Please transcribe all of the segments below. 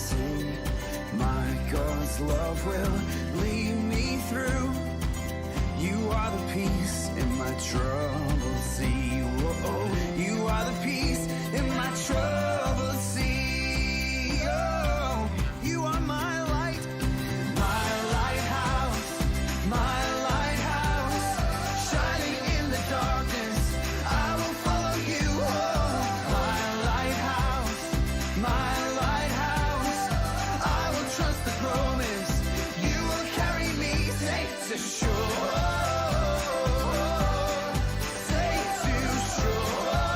sing. My God's love will lead me through. You are the peace in my troubled sea. Whoa, you are the peace in my troubled sea. Oh, you are my light, my lighthouse, my lighthouse, shining in the darkness. I will follow you. Oh, my lighthouse, my lighthouse. I will trust the promise. You will carry me safe to shore. Safe to shore.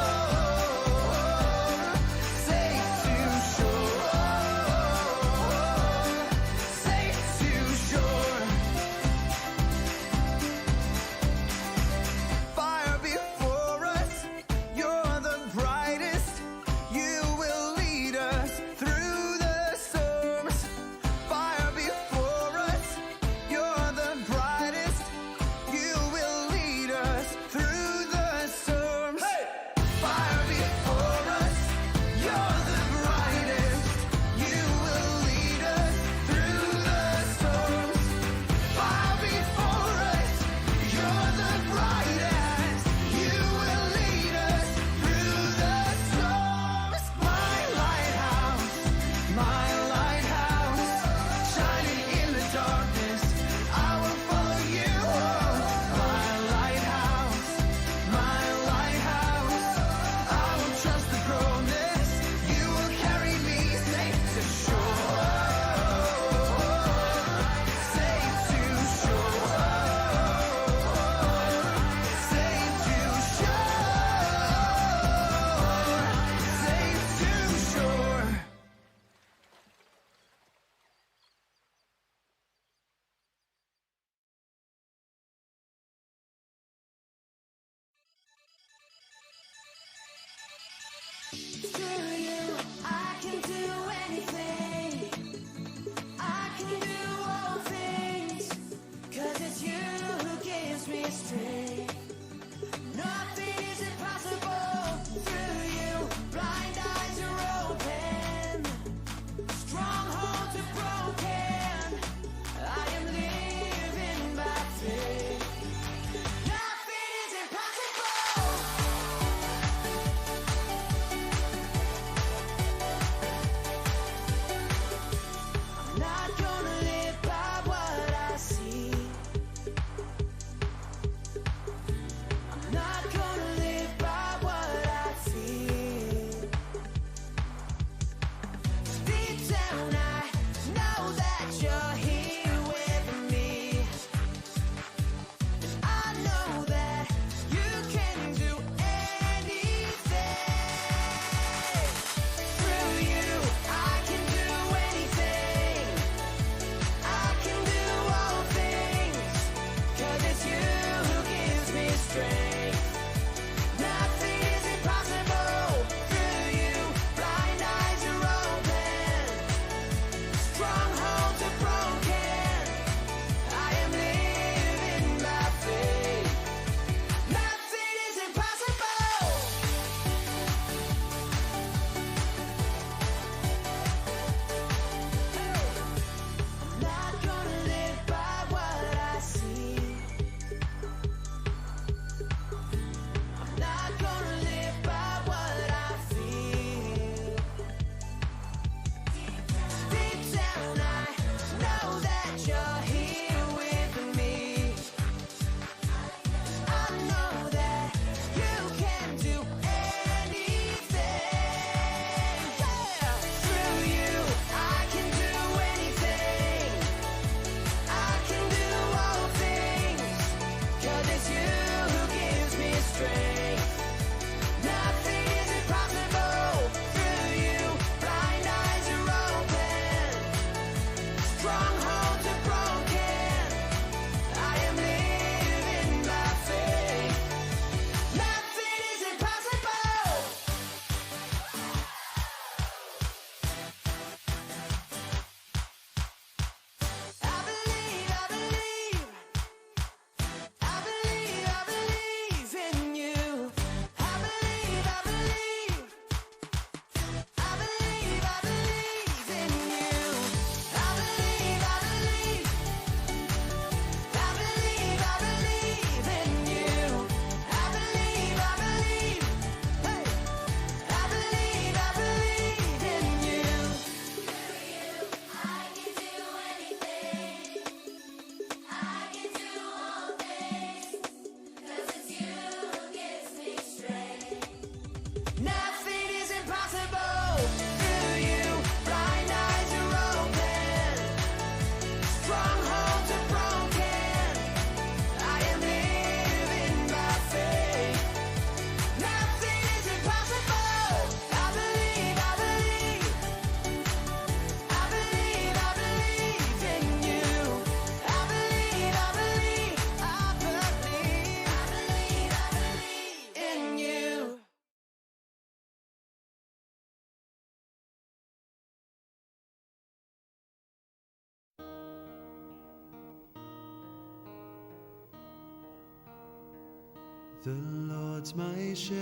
The Lord's my shepherd,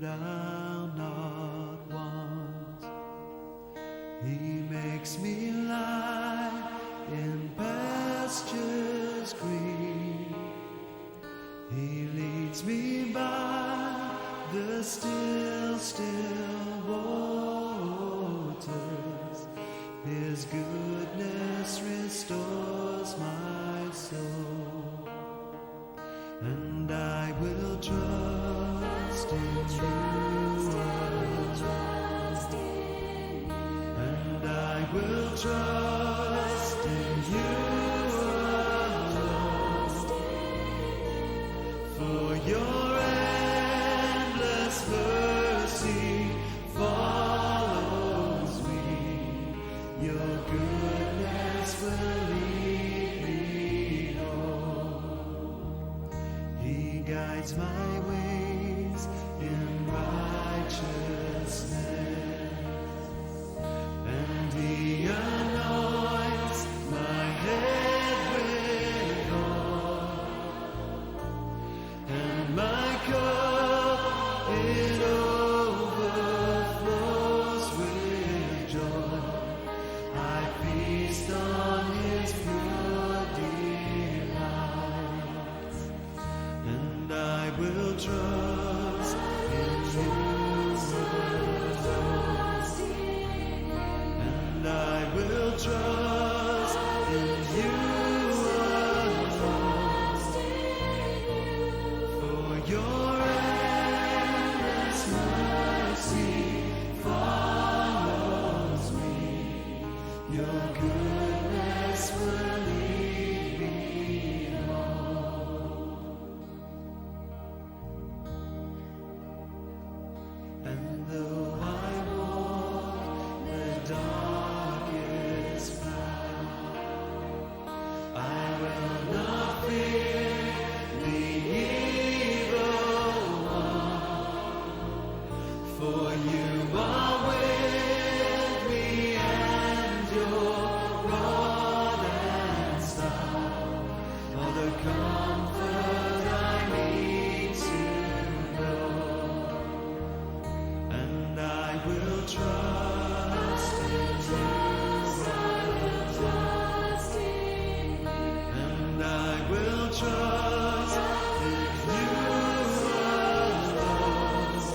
I'll not want. He makes me lie in pastures green. He leads me by the still, still waters. His goodness restores my soul. And I will trust in you alone. And I will trust in you alone. For your endless mercy follows me. Your goodness will lead me home. He guides my ways in righteousness, and He anoints my head with oil, and my cup it overflows with joy. I feast on His pure delights, and I will trust in you alone. And I will trust in you alone. For your endless mercy follows me. Your goodness will lead me home. And though I walk the darkest path, I will not fear the evil one. For you are with me, and your rod and staff are the comfort I need to know. And I will trust in you alone. And I will trust in you alone.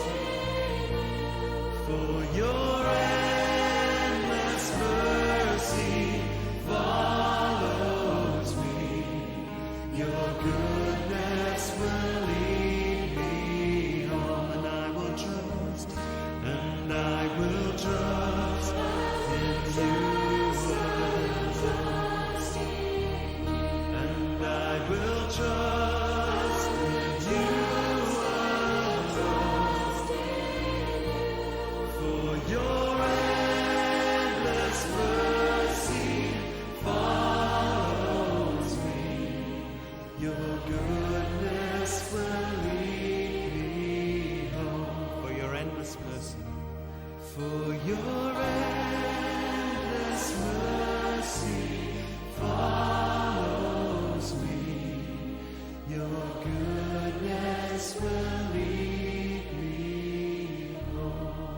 For your endless mercy follows me. Your goodness will lead me home. And I will trust, and I will trust in you alone. And I will trust in you alone. For your endless mercy follows me. Your goodness will lead me home. For your endless mercy. For your endless mercy follows me. Your goodness will lead me home.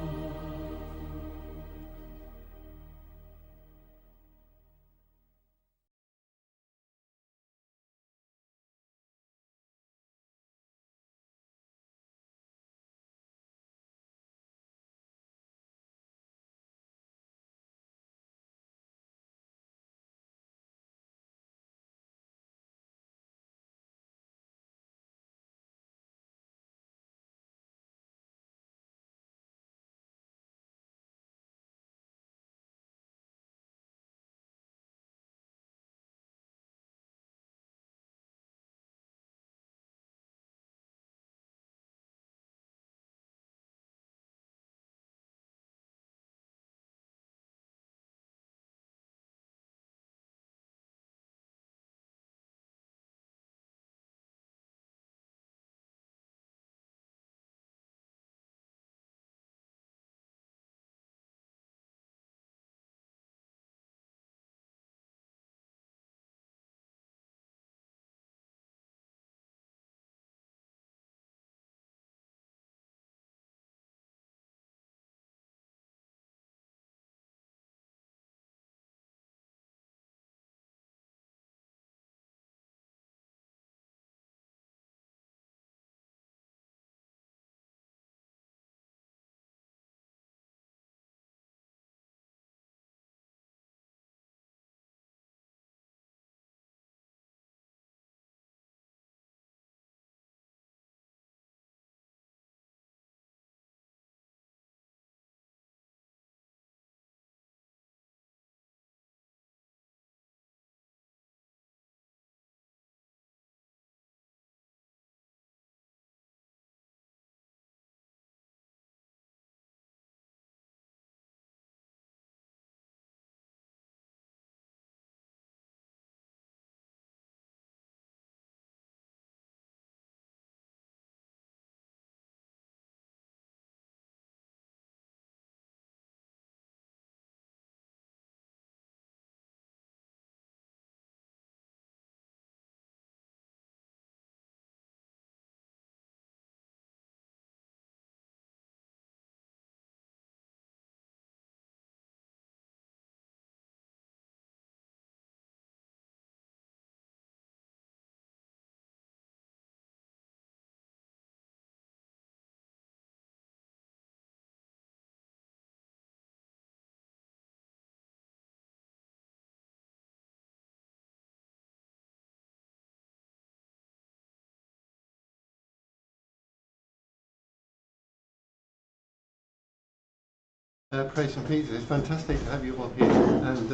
Praise and Pizza. It's fantastic to have you all here. And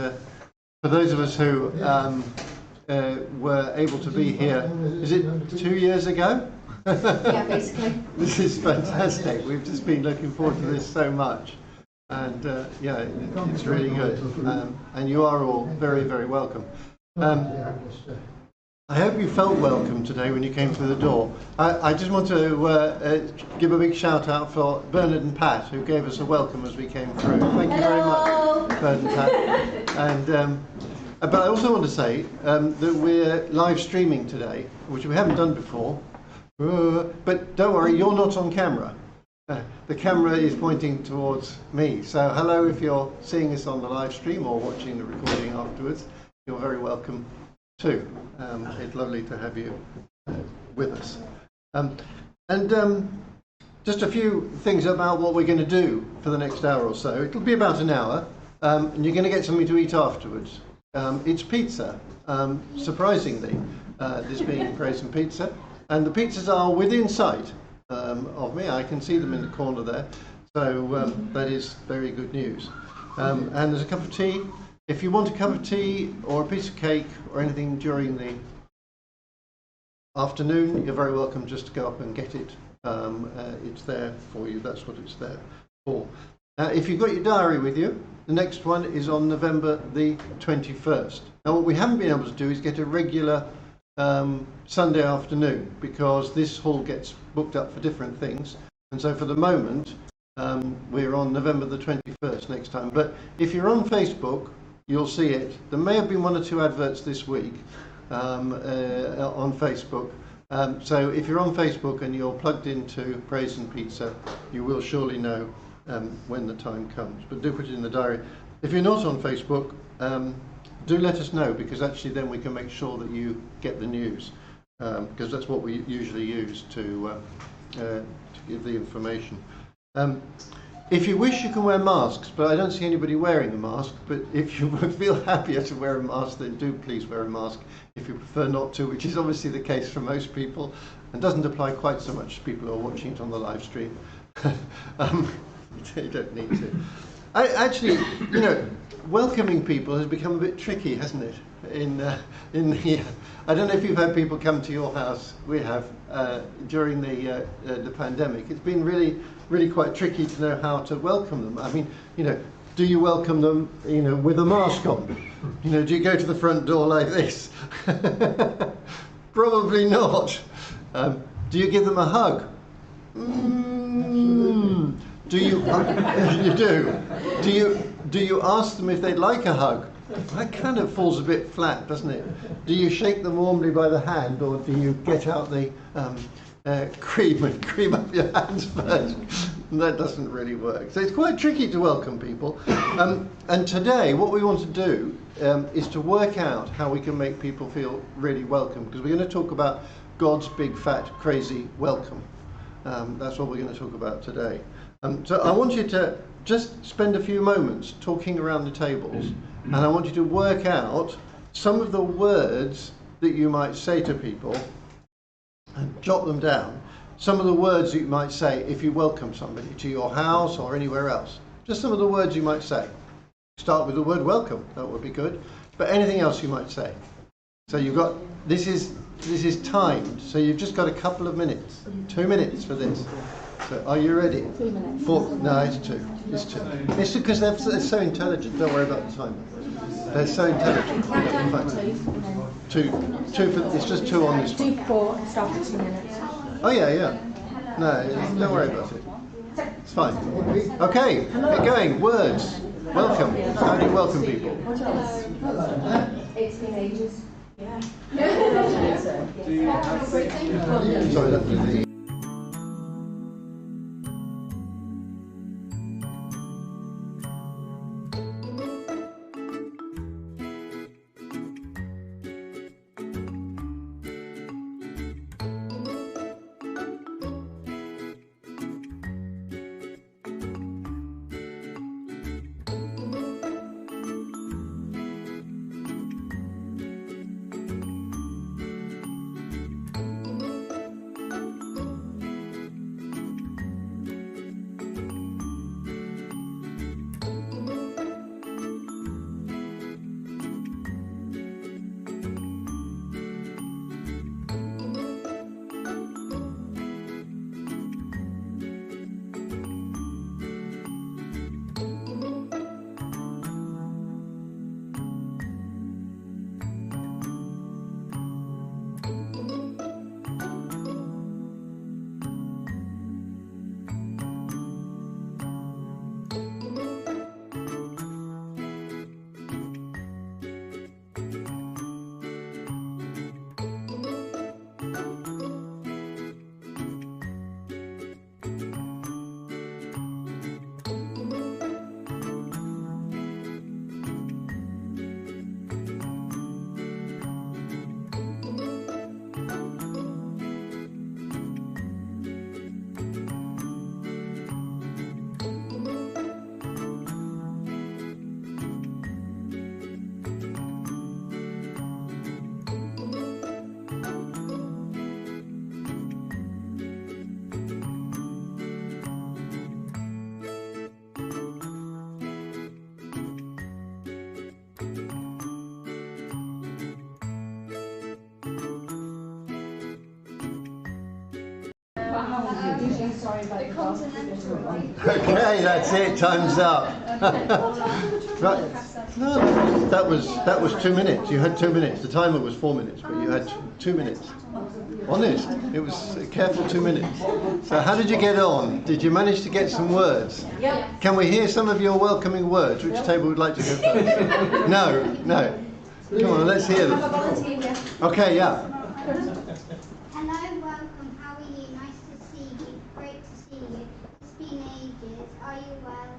for those of us who were able to be here, is it 2 years ago? Yeah, basically. This is fantastic. We've just been looking forward to this so much. And yeah, it's really good. And you are all very, very welcome. I hope you felt welcome today when you came through the door. I just want to give a big shout out for Bernard and Pat, who gave us a welcome as we came through. Thank you very much, Bernard and Pat. And, but I also want to say that we're live streaming today, which we haven't done before. But don't worry, you're not on camera. The camera is pointing towards me. So hello if you're seeing us on the live stream or watching the recording afterwards. You're very welcome too. It's lovely to have you with us. Just a few things about what we're going to do for the next hour or so. It'll be about an hour, and you're going to get something to eat afterwards. It's pizza, surprisingly, this being Praise and Pizza. And the pizzas are within sight of me. I can see them in the corner there. So that is very good news. And there's a cup of tea. If you want a cup of tea or a piece of cake or anything during the afternoon, you're very welcome just to go up and get it. It's there for you. That's what it's there for. If you've got your diary with you, the next one is on November the 21st. Now, what we haven't been able to do is get a regular Sunday afternoon because this hall gets booked up for different things. And so for the moment, we're on November the 21st next time. But if you're on Facebook, you'll see it. There may have been 1 or 2 adverts this week on Facebook. So if you're on Facebook and you're plugged into Praise and Pizza, you will surely know when the time comes. But do put it in the diary. If you're not on Facebook, do let us know, because actually then we can make sure that you get the news, because that's what we usually use to give the information. If you wish, you can wear masks, but I don't see anybody wearing a mask. But if you would feel happier to wear a mask, then do please wear a mask. If you prefer not to, which is obviously the case for most people, and doesn't apply quite so much to people who are watching it on the live stream, you don't need to. Actually, you know, welcoming people has become a bit tricky, hasn't it? I don't know if you've had people come to your house. We have during the pandemic. It's been really quite tricky to know how to welcome them. I mean, you know, do you welcome them, you know, with a mask on? You know, do you go to the front door like this? Probably not. Do you give them a hug? Do you? You do. Do you ask them if they'd like a hug? That kind of falls a bit flat, doesn't it? Do you shake them warmly by the hand, or do you get out the cream and cream up your hands first? That doesn't really work. So it's quite tricky to welcome people. And today, what we want to do is to work out how we can make people feel really welcome, because we're going to talk about God's big, fat, crazy welcome. That's what we're going to talk about today. So I want you to just spend a few moments talking around the tables, and I want you to work out some of the words that you might say to people and jot them down. Some of the words that you might say if you welcome somebody to your house or anywhere else. Just some of the words you might say. Start with the word welcome, that would be good. But anything else you might say. So you've got, this is timed, so you've just got a couple of minutes. 2 minutes for this. So are you ready? 3 minutes. 4, no, it's 2. It's 2. It's because they're so intelligent. Don't worry about the time. They're so intelligent. Fine. 2 for, it's just 2 on this one. Do 4 and start at 2 minutes. Oh yeah. No, don't worry about it. It's fine. Okay, get going. Words. Welcome. How do you welcome people? It's been ages. Yeah. Sorry, that was the Usually sorry about the continental. Okay, that's it. Time's up. Right. No, that was 2 minutes. You had 2 minutes. The timer was 4 minutes, but you had 2 minutes. Honest, it was a careful 2 minutes. So how did you get on? Did you manage to get some words? Yeah. Can we hear some of your welcoming words? Which table would like to go first? No. Come on, let's hear Have a them. volunteer here. Okay, yeah. Hello, welcome. How are you? Nice to see you. Great to see you. It's been ages. Are you well?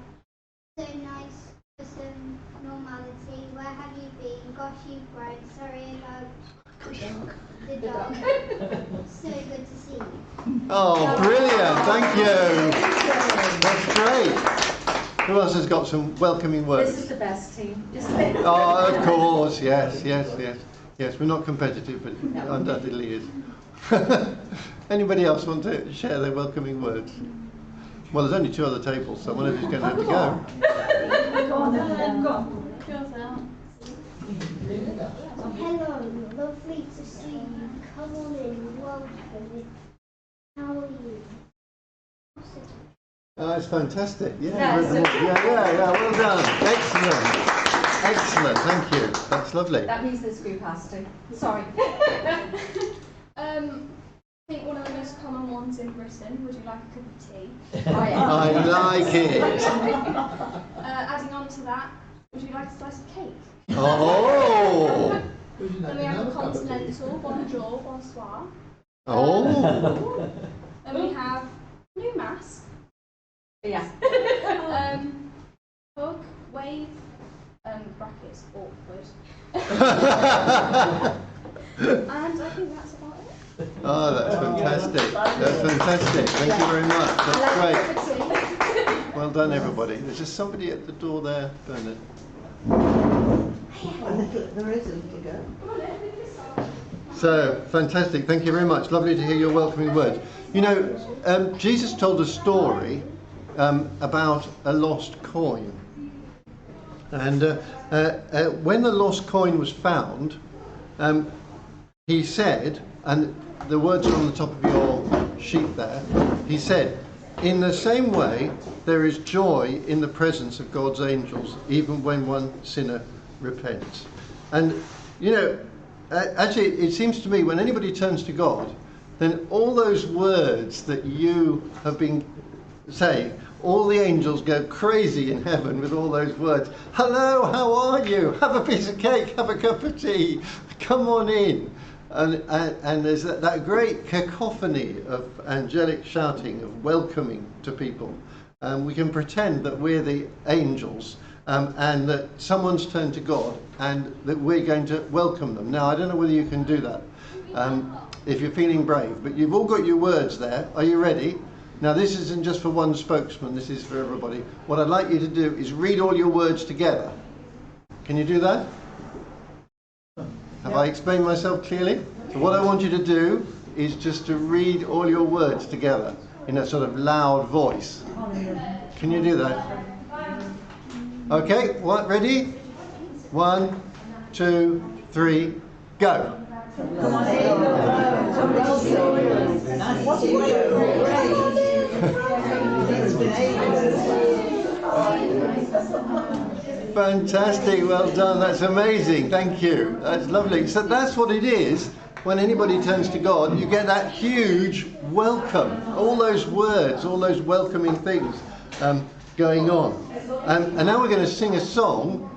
So nice for some normality. Where have you been? Gosh, you've grown. Sorry about the dog. So good to see you. Oh, brilliant. Thank you. That's great. Who else has got some welcoming words? This is the best team, isn't it? Oh, of course. Yes. We're not competitive, but undoubtedly is. Anybody else want to share their welcoming words? Well, there's only 2 other tables, so one of you's going to have to go. Hello, lovely to see you. Come on in. Welcome. How are you? Oh, it's fantastic. Yeah, Yeah, so- yeah. Well done. Excellent. Thank you. That's lovely. That means this group has to. Sorry. I think one of the most common ones in Britain. Would you like a cup of tea? Oh, yeah. I like it. Adding on to that, would you like a slice of cake? Oh. Then we have a continental, bonjour, bonsoir. Oh. Then we have new mask, Yeah. hug, wave, brackets, awkward. And I think that's about it. Oh, that's fantastic. That's fantastic. Thank you very much. That's great. Cup of tea. Well done, everybody. There's just somebody at the door there, Bernard. There is a little girl. So, fantastic. Thank you very much. Lovely to hear your welcoming words. You know, Jesus told a story about a lost coin. And when the lost coin was found, he said, and the words are on the top of your sheet there, he said, in the same way, there is joy in the presence of God's angels, even when one sinner repents. And, you know, actually, it seems to me when anybody turns to God, then all those words that you have been saying, all the angels go crazy in heaven with all those words. Hello, how are you? Have a piece of cake, have a cup of tea, come on in. And there's that great cacophony of angelic shouting, of welcoming to people. We can pretend that we're the angels and that someone's turned to God and that we're going to welcome them. Now, I don't know whether you can do that if you're feeling brave, but you've all got your words there. Are you ready? Now, this isn't just for one spokesman, this is for everybody. What I'd like you to do is read all your words together. Can you do that? Have I explained myself clearly? So what I want you to do is just to read all your words together in a sort of loud voice. Can you do that? Okay, what, ready? 1, 2, 3, go. Fantastic, well done, that's amazing, thank you, that's lovely. So that's what it is when anybody turns to God, you get that huge welcome, all those words, all those welcoming things going on. And now we're going to sing a song,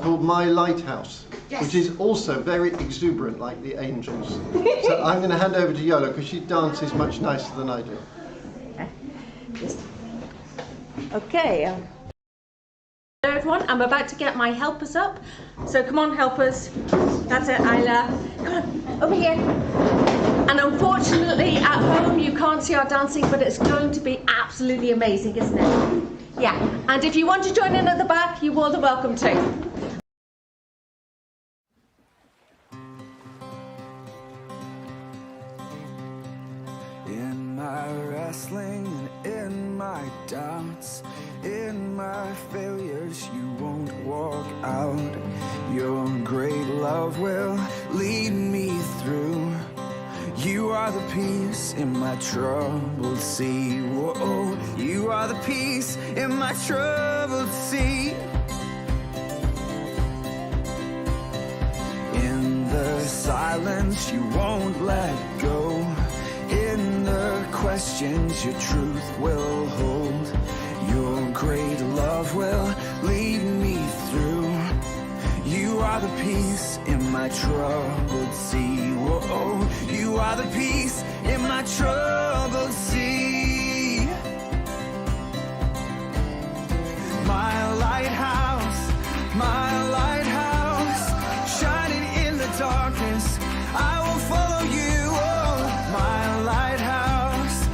called My Lighthouse, which is also very exuberant like the angels. So I'm going to hand over to Yola because she dances much nicer than I do. Okay. Hello everyone, I'm about to get my helpers up. So come on, helpers. That's it, Isla. Come on, over here. And unfortunately, at home you can't see our dancing, but it's going to be absolutely amazing, isn't it? Yeah. And if you want to join in at the back, you're more than welcome to. In my wrestling and in my doubts, in my failures, you won't walk out. Your great love will lead me through. You are are the peace in my troubled sea. Whoa, you are the peace in my troubled sea. In the silence you won't let go. In the questions your truth will hold. Your great love will lead me through. You are the peace in my troubled sea. Whoa, you are the peace in my troubled sea. My lighthouse, shining in the darkness, I will follow you. Oh, my lighthouse,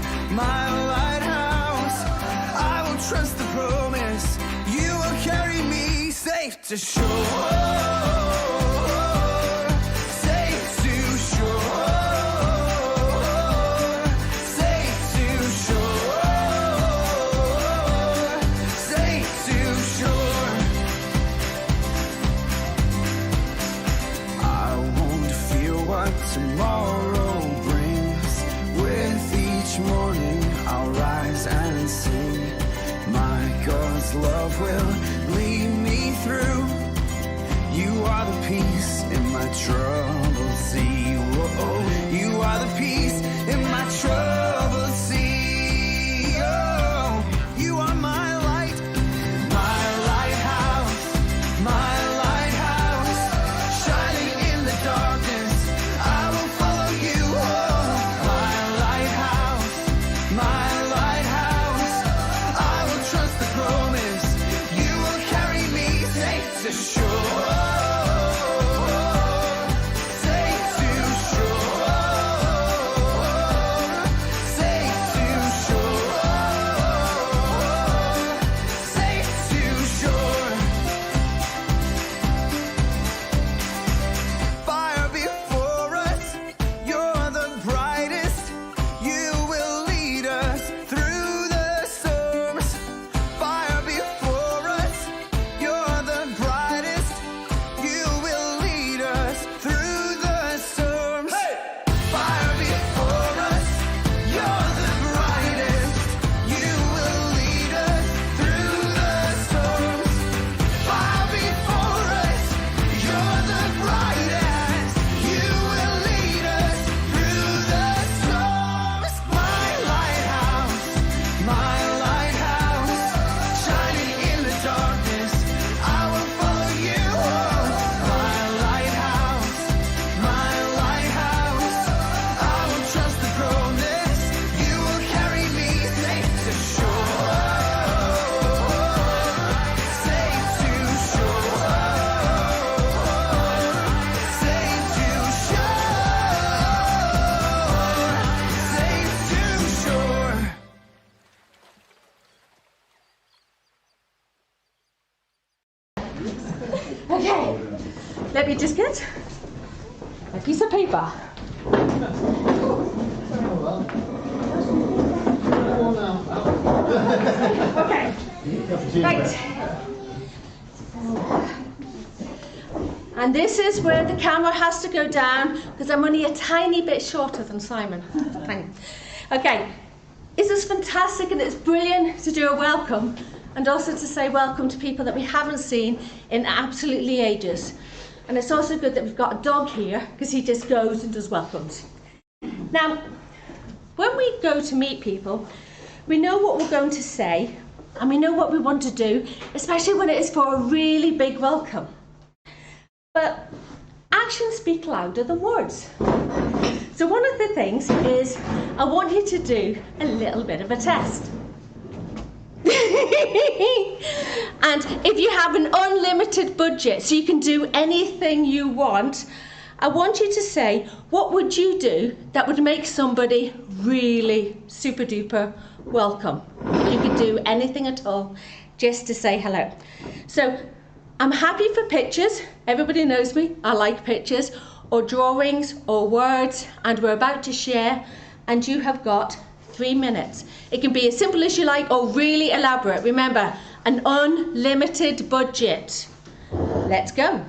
I will trust the promise. You will carry me safe to shore. Safe to shore. Safe to shore. Safe to shore. I won't fear what tomorrow brings. With each morning I'll rise and sing. My God's love will lead me through. You are the peace in my troubled sea. Whoa, you are the peace in my troubled sea. Oh, you are my light, my lighthouse, shining in the darkness. I will follow you. Oh, my lighthouse, I will trust the promise. You will carry me safe to shore. Safe to shore. Safe to shore. Safe to shore. Fire before us, you're the brightest. You will lead us through the storms. Fire before us, you're the brightest. You will lead us through the storms. Fire before us, you're the brightest. You will lead us through the storms. Fire before us, you're the brightest. You will lead us through the storms. My lighthouse, shining in the darkness, I will follow you. My lighthouse, I will trust the promise. You will carry me safe to shore. Safe to shore. Safe to shore. Safe to shore. Okay, let me just get a piece of paper. Okay, right. And this is where the camera has to go down because I'm only a tiny bit shorter than Simon. Thanks. Okay, this is fantastic and it's brilliant to do a welcome and also to say welcome to people that we haven't seen in absolutely ages. And it's also good that we've got a dog here because he just goes and does welcomes. Now, when we go to meet people, we know what we're going to say and we know what we want to do, especially when it is for a really big welcome. But actions speak louder than words. So one of the things is I want you to do a little bit of a test. And if you have an unlimited budget, so you can do anything you want, I want you to say, what would you do that would make somebody really super duper welcome? You could do anything at all just to say hello. So I'm happy for pictures. Everybody knows me. I like pictures or drawings or words, and we're about to share, and you have got 3 minutes. It can be as simple as you like or really elaborate. Remember, an unlimited budget. Let's go.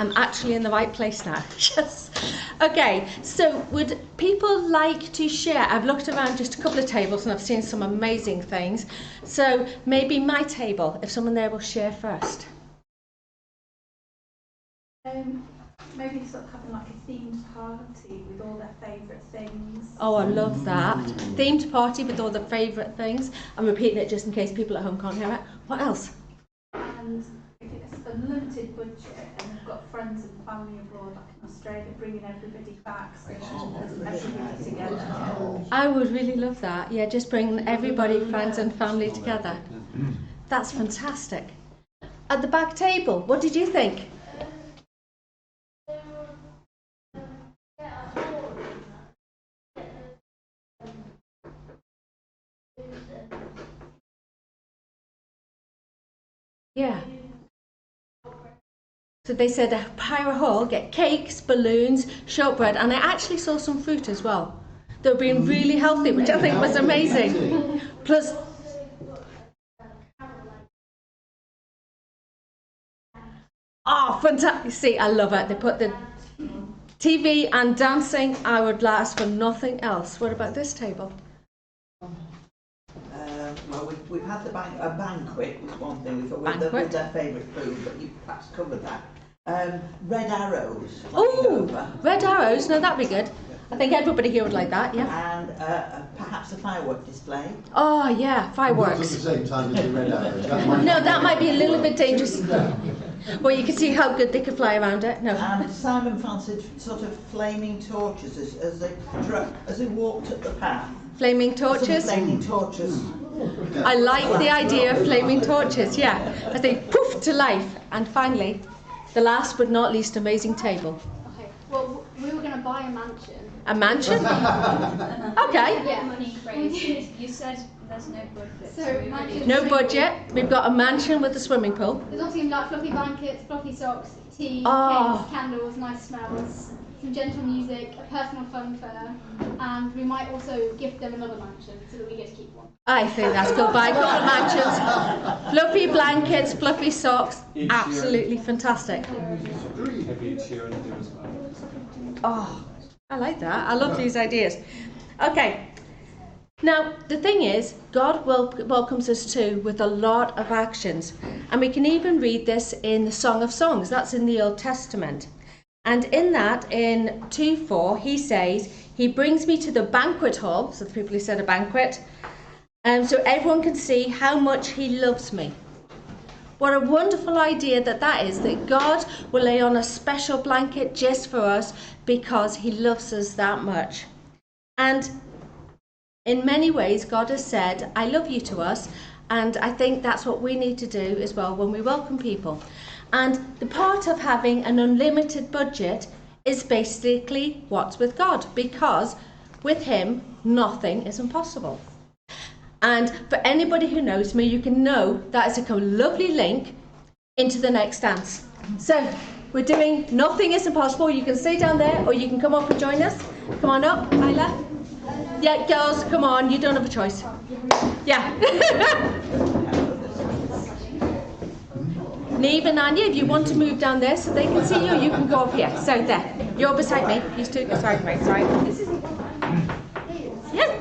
I'm actually in the right place now. Yes. Okay, so would people like to share? I've looked around just a couple of tables and I've seen some amazing things. So maybe my table, if someone there will share first. Maybe sort of having like a themed party with all their favourite things. Oh, I love that. Themed party with all the favourite things. I'm repeating it just in case people at home can't hear it. What else? And if it's a limited budget and they've got friends and family abroad, like in Australia, bringing everybody back so there's everybody together. I would really love that. Yeah, just bring everybody, friends and family together. That's fantastic. At the back table, what did you think? Yeah. So they said a Pyro Hall, get cakes, balloons, shortbread, and I actually saw some fruit as well. They were being really healthy, which I think was amazing. Plus, oh, fantastic. See, I love it. They put the TV and dancing. I would ask for nothing else. What about this table? Well, we've had a banquet was one thing. We thought with their favourite food, but you perhaps covered that. Red arrows. Oh, red arrows. No, that'd be good. I think everybody here would like that, yeah. And perhaps a firework display. Oh, yeah, fireworks. Not at the same time as the red arrows. No, that might be a little bit dangerous. Well, you can see how good they could fly around it. No. And Simon fancied sort of flaming torches as they walked up the path. Flaming torches? Sort of flaming torches. I like the idea of flaming torches, yeah. As they poof to life. And finally, the last but not least amazing table. Okay, well, we were going to buy a mansion. A mansion? Okay. Yeah, money raised. You said there's no budget. So mansion. No budget. We've got a mansion with a swimming pool. There's obviously like fluffy blankets, fluffy socks, tea, Oh. cakes, candles, nice smells, some gentle music, a personal fun fair, and we might also gift them another mansion so that we get to keep one. I think that's good. Buy all the mansions. Fluffy blankets, fluffy socks. Absolutely fantastic. Oh, I like that. I love these ideas. Okay. Now, the thing is, God welcomes us too with a lot of actions. And we can even read this in the Song of Songs. That's in the Old Testament. And in that, in 2:4, he says, he brings me to the banquet hall. So the people who said a banquet. So everyone can see how much he loves me. What a wonderful idea that is, that God will lay on a special blanket just for us because he loves us that much. And in many ways, God has said, I love you to us. And I think that's what we need to do as well when we welcome people. And the part of having an unlimited budget is basically what's with God, because with him, nothing is impossible. And for anybody who knows me, you can know that is a lovely link into the next dance. So we're doing Nothing is Impossible. You can stay down there or you can come up and join us. Come on up, Isla. Yeah, girls, come on. You don't have a choice. Yeah. Neve and Anya, if you want to move down there so they can see you, you can go up here. So there. You're beside me. You two go beside me. Sorry. Yeah.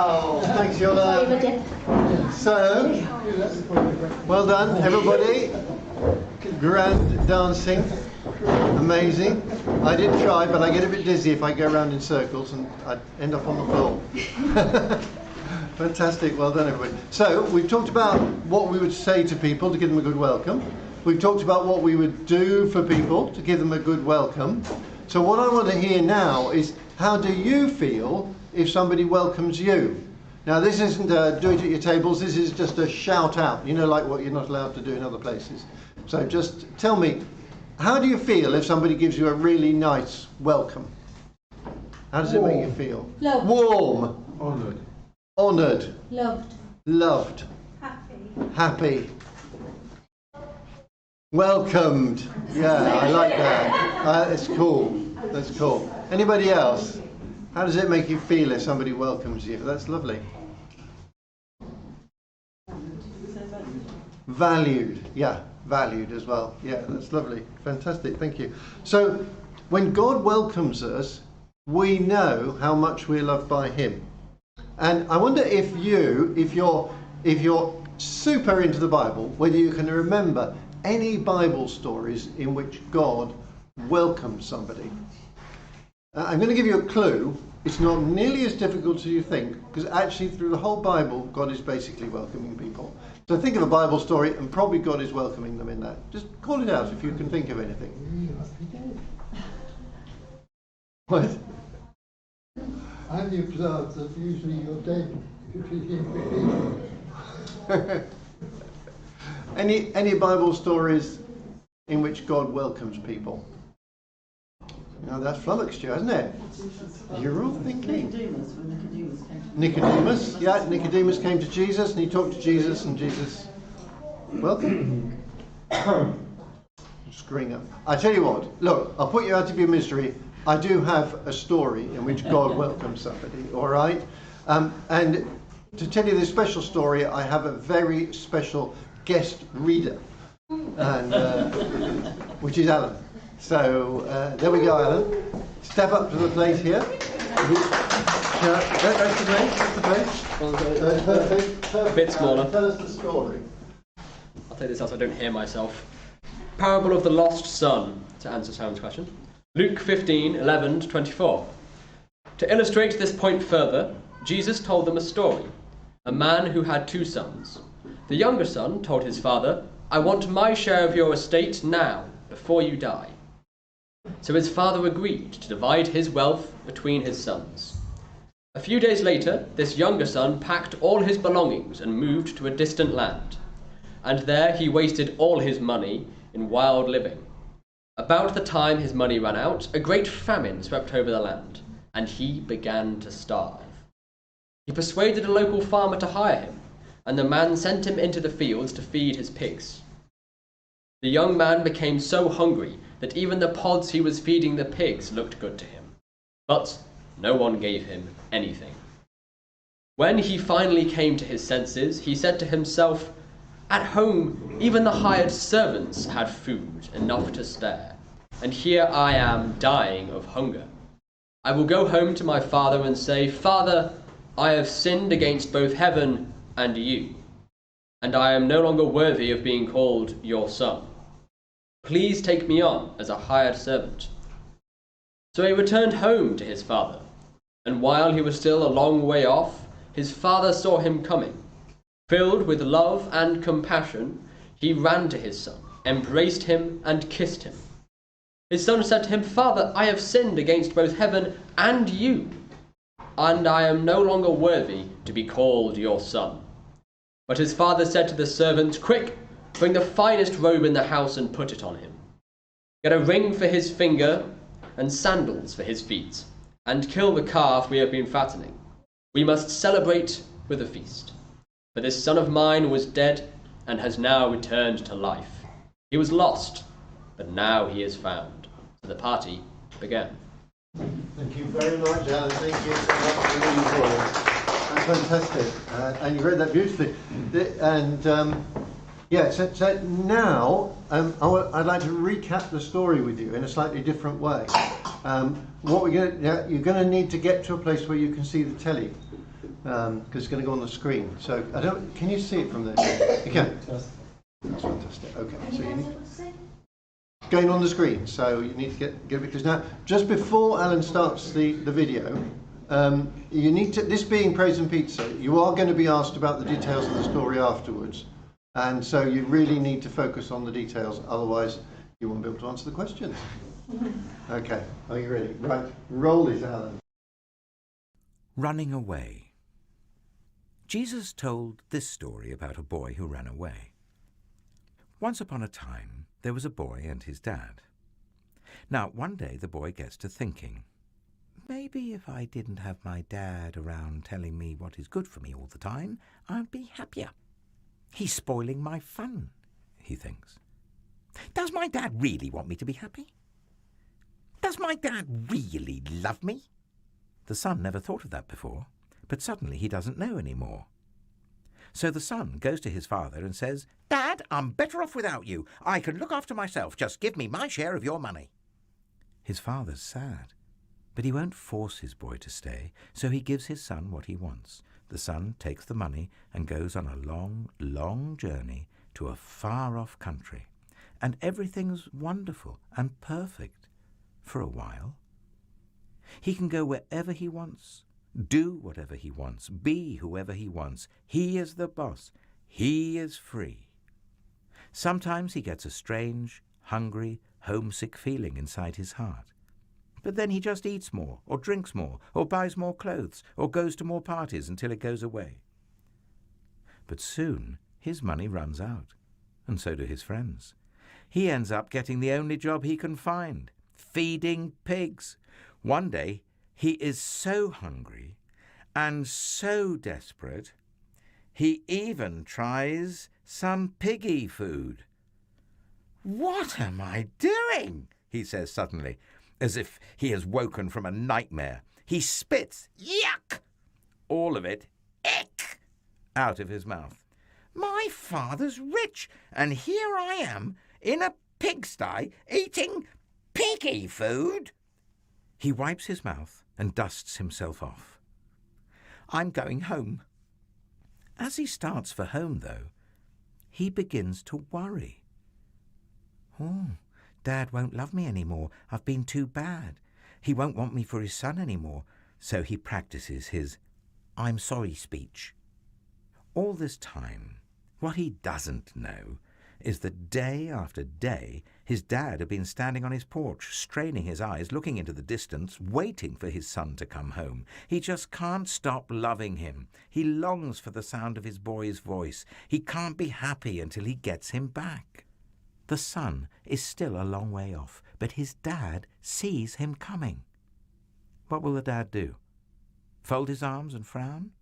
Wow! Thanks, Yola. So, well done, everybody. Grand dancing. Amazing. I did try, but I get a bit dizzy if I go around in circles and I end up on the floor. Fantastic. Well done, everybody. So, we've talked about what we would say to people to give them a good welcome. We've talked about what we would do for people to give them a good welcome. So what I want to hear now is, how do you feel if somebody welcomes you? Now, this isn't do it at your tables, this is just a shout out, you know, like what you're not allowed to do in other places. So just tell me, how do you feel if somebody gives you a really nice welcome? How does it make you feel? Loved. Warm. Honoured. Honoured. Loved. Loved. Happy. Happy. Welcomed. Yeah, I like that. That's cool. That's cool. Anybody else? How does it make you feel if somebody welcomes you? That's lovely. Valued. Yeah, valued as well. Yeah, that's lovely. Fantastic. Thank you. So, when God welcomes us, we know how much we're loved by Him. And I wonder if you're super into the Bible, whether you can remember any Bible stories in which God welcomes somebody. I'm going to give you a clue. It's not nearly as difficult as you think, because actually through the whole Bible, God is basically welcoming people. So think of a Bible story and probably God is welcoming them in that. Just call it out if you can think of anything. What? Have you observed that usually you're dead if you think Any Bible stories in which God welcomes people? Now that's flummoxed you, hasn't it? You're all thinking. Nicodemus, yeah, Nicodemus came to Jesus and he talked to Jesus and Jesus welcomed him. Screwing up. I tell you what, look, I'll put you out of your misery. I do have a story in which God welcomes somebody, all right? And to tell you this special story, I have a very special guest reader, and which is Alan. So there we go, Alan. Step up to the plate here. That's the plate. That's the plate. Perfect. A bit smaller. Tell us the story. I'll take this out so I don't hear myself. Parable of the lost son, to answer Sam's question. Luke 15:11-24. To illustrate this point further, Jesus told them a story. A man who had 2 sons. The younger son told his father, "I want my share of your estate now, before you die." So his father agreed to divide his wealth between his sons. A few days later, this younger son packed all his belongings and moved to a distant land. And there he wasted all his money in wild living. About the time his money ran out, a great famine swept over the land, and he began to starve. He persuaded a local farmer to hire him, and the man sent him into the fields to feed his pigs. The young man became so hungry that even the pods he was feeding the pigs looked good to him. But no one gave him anything. When he finally came to his senses, he said to himself, "At home, even the hired servants had food enough to spare, and here I am dying of hunger. I will go home to my father and say, 'Father, I have sinned against both heaven and you, and I am no longer worthy of being called your son. Please take me on as a hired servant.' So he returned home to his father, and while he was still a long way off, his father saw him coming. Filled with love and compassion, he ran to his son, embraced him, and kissed him. His son said to him, 'Father, I have sinned against both heaven and you, and I am no longer worthy to be called your son.' But his father said to the servants, 'Quick, bring the finest robe in the house and put it on him. Get a ring for his finger and sandals for his feet, and kill the calf we have been fattening. We must celebrate with a feast. For this son of mine was dead and has now returned to life. He was lost, but now he is found.' So the party began." Thank you very much, Alan. Thank you so much for these words. That's fantastic. And you read that beautifully. So now I'd like to recap the story with you in a slightly different way. You're going to need to get to a place where you can see the telly. because it's going to go on the screen. So I don't. Can you see it from there? You can. That's fantastic. Okay. So you need going on the screen. So you need to get because now just before Alan starts the video, you need to. This being Praise and Pizza, you are going to be asked about the details of the story afterwards, and so you really need to focus on the details. Otherwise, you won't be able to answer the questions. Okay. Are you ready? Right. Roll it, Alan. Running away. Jesus told this story about a boy who ran away. Once upon a time, there was a boy and his dad. Now, one day the boy gets to thinking, maybe if I didn't have my dad around telling me what is good for me all the time, I'd be happier. He's spoiling my fun, he thinks. Does my dad really want me to be happy? Does my dad really love me? The son never thought of that before, but suddenly he doesn't know anymore. So the son goes to his father and says, Dad, I'm better off without you. I can look after myself. Just give me my share of your money. His father's sad, but he won't force his boy to stay, so he gives his son what he wants. The son takes the money and goes on a long, long journey to a far-off country. And everything's wonderful and perfect for a while. He can go wherever he wants, do whatever he wants, be whoever he wants. He is the boss. He is free. Sometimes he gets a strange, hungry, homesick feeling inside his heart. But then he just eats more, or drinks more, or buys more clothes, or goes to more parties until it goes away. But soon his money runs out, and so do his friends. He ends up getting the only job he can find, feeding pigs. One day, he is so hungry and so desperate, he even tries some piggy food. What am I doing? He says suddenly, as if he has woken from a nightmare. He spits, yuck, all of it, ick, out of his mouth. My father's rich, and here I am in a pigsty eating piggy food. He wipes his mouth and dusts himself off. I'm going home. As he starts for home, though, he begins to worry. Oh, Dad won't love me anymore. I've been too bad. He won't want me for his son anymore. So he practices his I'm sorry speech. All this time, what he doesn't know is that day after day, his dad had been standing on his porch, straining his eyes, looking into the distance, waiting for his son to come home. He just can't stop loving him. He longs for the sound of his boy's voice. He can't be happy until he gets him back. The son is still a long way off, but his dad sees him coming. What will the dad do? Fold his arms and frown?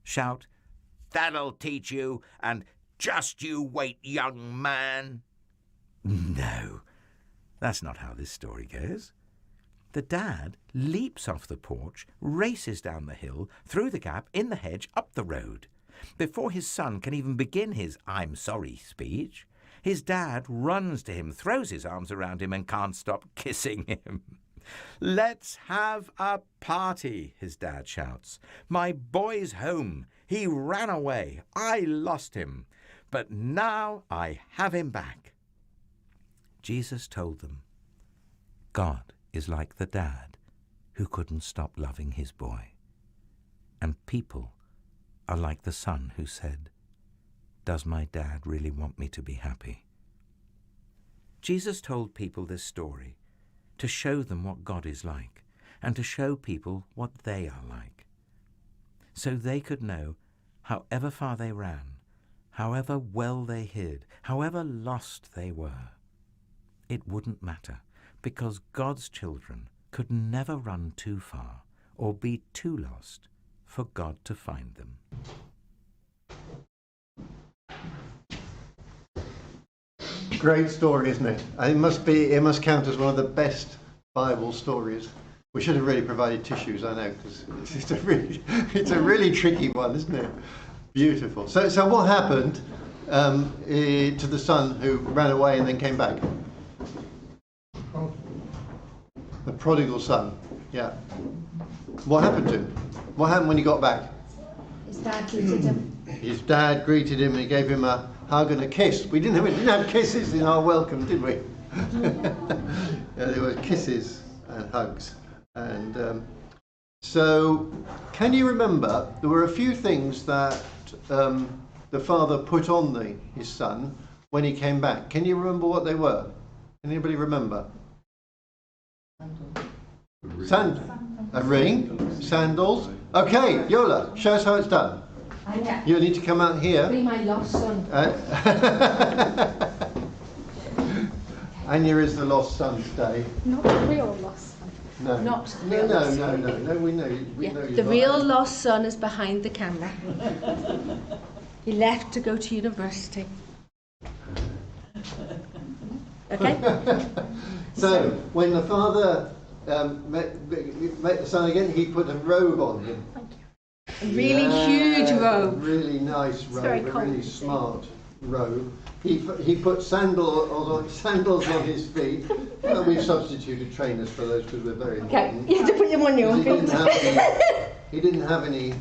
Shout, "That'll teach you," and "Just you wait, young man"? No, that's not how this story goes. The dad leaps off the porch, races down the hill, through the gap, in the hedge, up the road. Before his son can even begin his I'm sorry speech, his dad runs to him, throws his arms around him, and can't stop kissing him. "Let's have a party," his dad shouts. "My boy's home. He ran away. I lost him. But now I have him back." Jesus told them, God is like the dad who couldn't stop loving his boy. And people are like the son who said, "Does my dad really want me to be happy?" Jesus told people this story to show them what God is like and to show people what they are like, so they could know however far they ran, however well they hid, however lost they were, it wouldn't matter, because God's children could never run too far or be too lost for God to find them. Great story, isn't it? It must count as one of the best Bible stories. We should have really provided tissues, I know, because it's a really tricky one, isn't it? Beautiful. So what happened to the son who ran away and then came back? The prodigal son. Yeah. What happened to him? What happened when he got back? dad greeted him. His dad greeted him and he gave him a hug and a kiss. We didn't have kisses in our welcome, did we? Yeah, there were kisses and hugs. And so, can you remember, there were a few things that the father put on his son when he came back. Can you remember what they were? Can anybody remember? A ring, sandals. Okay, Yola, show us how it's done. Anya, You need to come out here. be my lost son. Anya is the lost son today. Not the real lost son. No. Not the No, real no, lost no, son. no, no. We know. We Yeah, know you're the not real Anya. lost son is behind the camera. He left to go to university. Okay? So when the father met the son again, he put a robe on him. A really huge robe. A really nice robe, very a cold, really isn't it? smart robe. He put sandals on his feet. We've substituted trainers for those because we're very Okay, important. you have to put them on your own He didn't feet. he didn't have any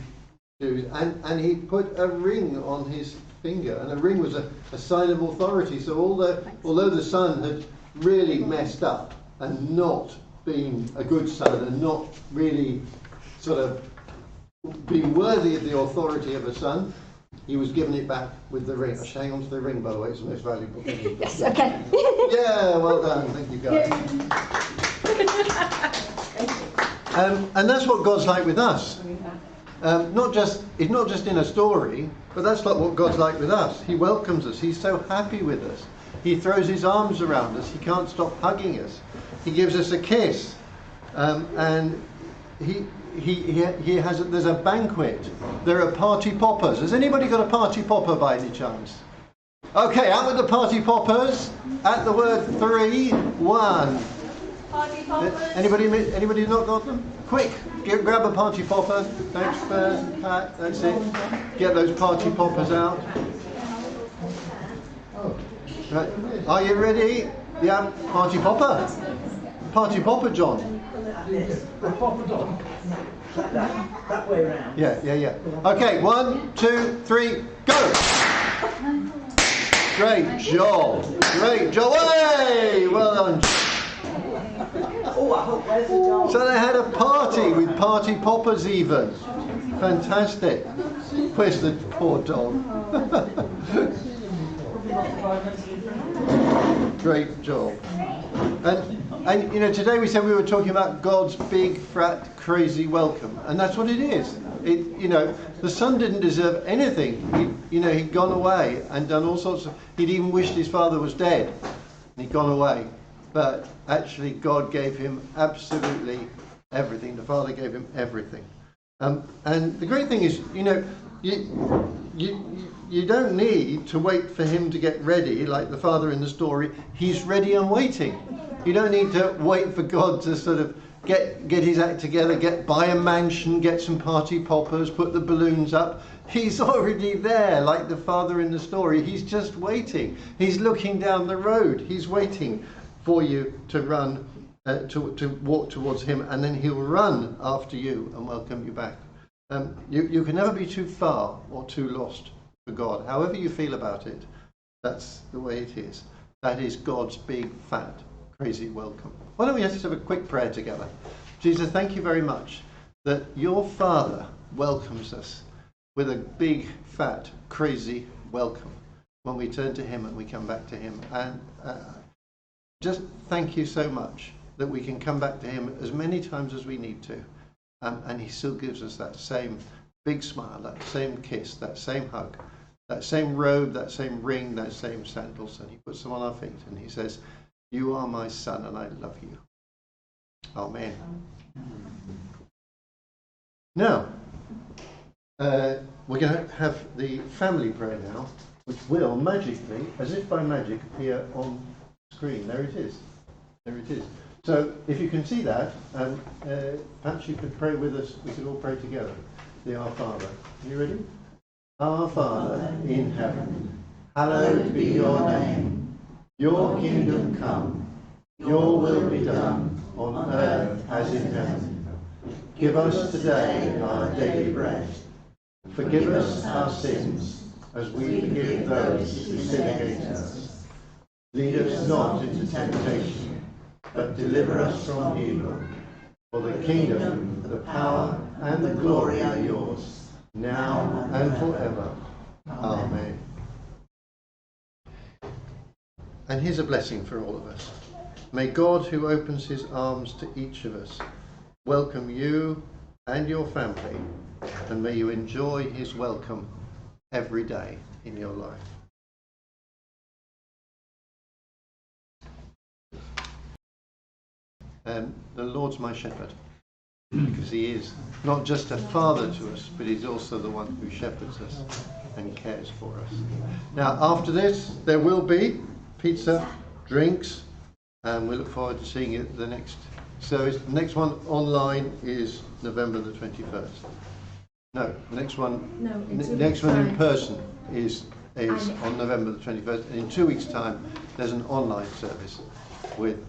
shoes, and he put a ring on his finger, and a ring was a sign of authority. So although the son had really messed up and not been a good son and not really sort of been worthy of the authority of a son, he was given it back with the ring. I should hang on to the ring, by the way, it's the most valuable thing. Yes, okay. Yeah, well done, thank you guys. And that's what God's like with us. It's not just in a story, but that's like what God's like with us. He welcomes us. He's so happy with us. He throws his arms around us. He can't stop hugging us. He gives us a kiss, and there's a banquet. There are party poppers. Has anybody got a party popper by any chance? Okay, out with the party poppers. At the word 3, 1. Party poppers. Anybody not got them? Quick, grab a party popper. Thanks, Pat. That's it. Get those party poppers out. Right. Are you ready? Yeah, party popper. Party popper, John. That way around. Yeah. Okay, 1, 2, 3, go! Great job. Hey, well done. Oh, I hope there's a dog. So they had a party with party poppers even. Fantastic. Where's the poor dog? Great job. And you know, today we said we were talking about God's big, fat, crazy welcome, and that's what it is. The son didn't deserve anything. He'd gone away and done all sorts of. He'd even wished his father was dead, and he'd gone away. But actually, God gave him absolutely everything. The Father gave him everything. And the great thing is, you don't need to wait for him to get ready, like the father in the story. He's ready and waiting. You don't need to wait for God to sort of get his act together, buy a mansion, get some party poppers, put the balloons up. He's already there, like the father in the story. He's just waiting. He's looking down the road. He's waiting for you to run, to walk towards him, and then he'll run after you and welcome you back. You can never be too far or too lost for God. However you feel about it, that's the way it is. That is God's big, fat, crazy welcome. Why don't we just have a quick prayer together? Jesus, thank you very much that your Father welcomes us with a big, fat, crazy welcome when we turn to him and we come back to him. And just thank you so much that we can come back to him as many times as we need to. And he still gives us that same big smile, that same kiss, that same hug, that same robe, that same ring, that same sandals. And he puts them on our feet and he says, you are my son and I love you. Amen. Now, we're going to have the family prayer now, which will magically, as if by magic, appear on screen. There it is. There it is. So if you can see that, perhaps you could pray with us. We could all pray together. The Our Father. Are you ready? Our Father in heaven, hallowed be your name. Your kingdom come. Your will be done on earth as in heaven. Give us today our daily bread. Forgive us our sins, as we forgive those who sin against us. Lead us not into temptation, but deliver us from evil. For the kingdom, the power, and the glory are yours, now and forever. Amen. And here's a blessing for all of us. May God, who opens his arms to each of us, welcome you and your family, and may you enjoy his welcome every day in your life. The Lord's my shepherd, because he is not just a father to us, but he's also the one who shepherds us and cares for us. Now, after this, there will be pizza, drinks, and we look forward to seeing you at the next service. The next one online is November the 21st. No, next one in person is on November the 21st. And in 2 weeks' time, there's an online service with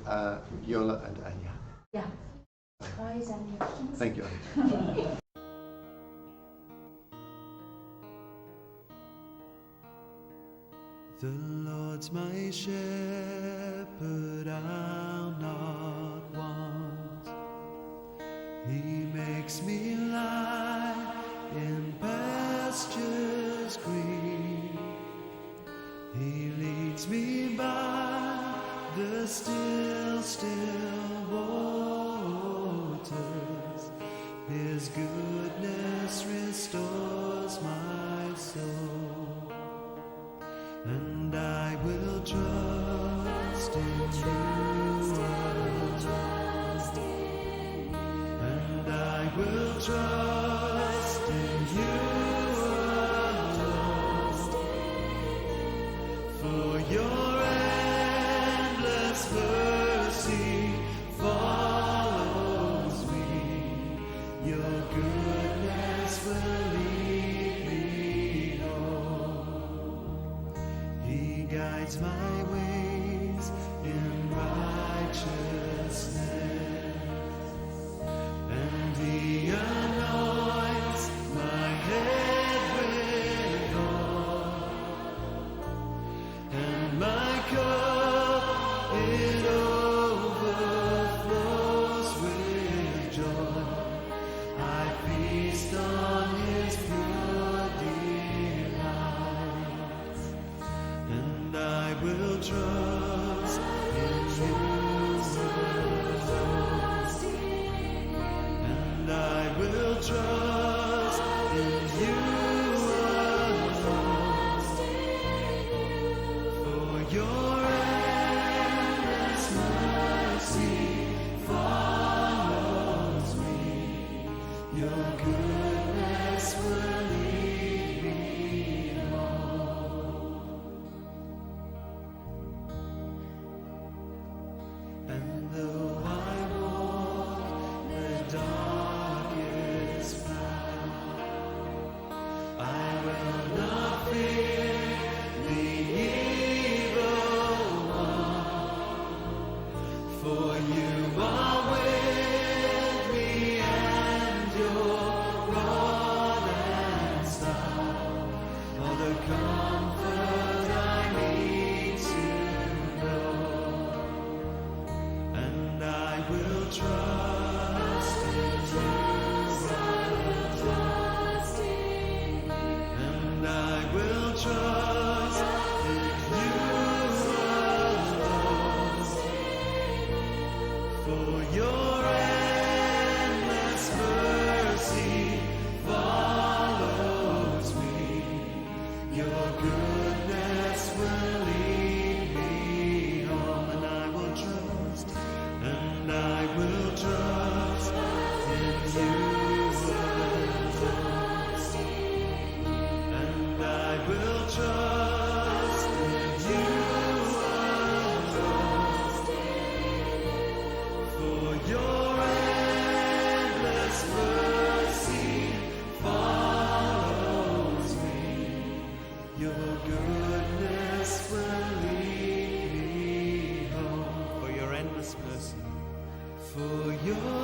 Yola and Anya. Yeah. Thank you. The Lord's my shepherd, I'll not want. He makes me lie in pastures green. He leads me by the still waters. His goodness restores my soul. And I will trust in you. And I will trust in you alone. For your endless mercy follows me. Your goodness will lead me home. He guides my ways in righteousness, and he anoints my head with oil, and my cup it overflows with joy. I feast on his pure delights, and I will trust in you. And I will trust in you alone. For your endless mercy follows me. Your goodness will lead me home. And though I walk the darkest path, I will not fear the evil one. For you are with me, and your rod and staff are the comfort I need to know. And I will trust in you. And I will trust in you alone. For your endless mercy follows me. Your goodness will lead me home. And I will trust, and I will trust in you alone. And I will trust in you alone. For your endless mercy follows me. Your goodness will lead me home. For your endless mercy. For your